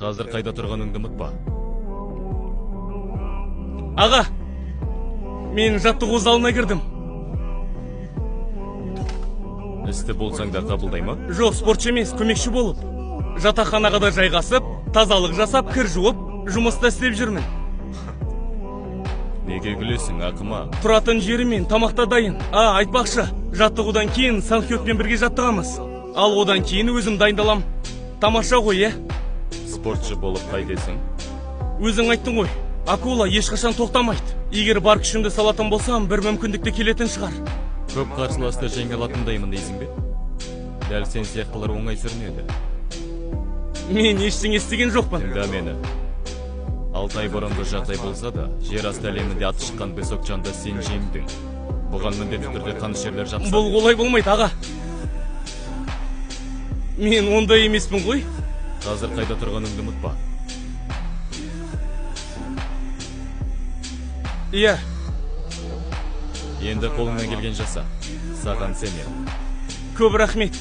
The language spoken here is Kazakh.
Қазір қайда тұрғаныңды ұмытпа. Аға, мен жаттығу залына кірдім. Істі болсаң да қабылдай ма? Жоқ, спортшы емес, көмекші болып. Жатақханаға да жайғасып, тазалық жасап, кір жуып, жұмыста істеп жүрмін. Неге күлесің, ақыма? Тұратын жері мен тамақта дайын. Айтпақшы, жаттығудан кейін Санхёкпен бірге жаттығамыз. Ал одан кейін өзім дайындалам. Тамаша ғой, Спортшы болып қайтесің? Өзің айттың ғой, акула ешқашан тоқтамайды. Егер бар күшімді салатын болсам, бір мүмкіндікті келетін шығар. Көп қарсыласты жеңе алатындаймын дейсің бе? Дәл сен сияқтылар оңай сүрінеді. Мен ештеңе естіген жоқпын. Тыңда мені. 6 ай бұрынғы жағдай болса да, жер асты әлемінде аты шыққан Бесокчанды сен жеңдің. Бұған міндетті түрде қанішерлер жапса. Бұл олай болмайды, аға. Мен ондай емеспін ғой. Қазір қайда тұрғаныңды ұмытпа. Иә. Енді қолыңнан келген жаса. Саған сенемін. Көп рахмет.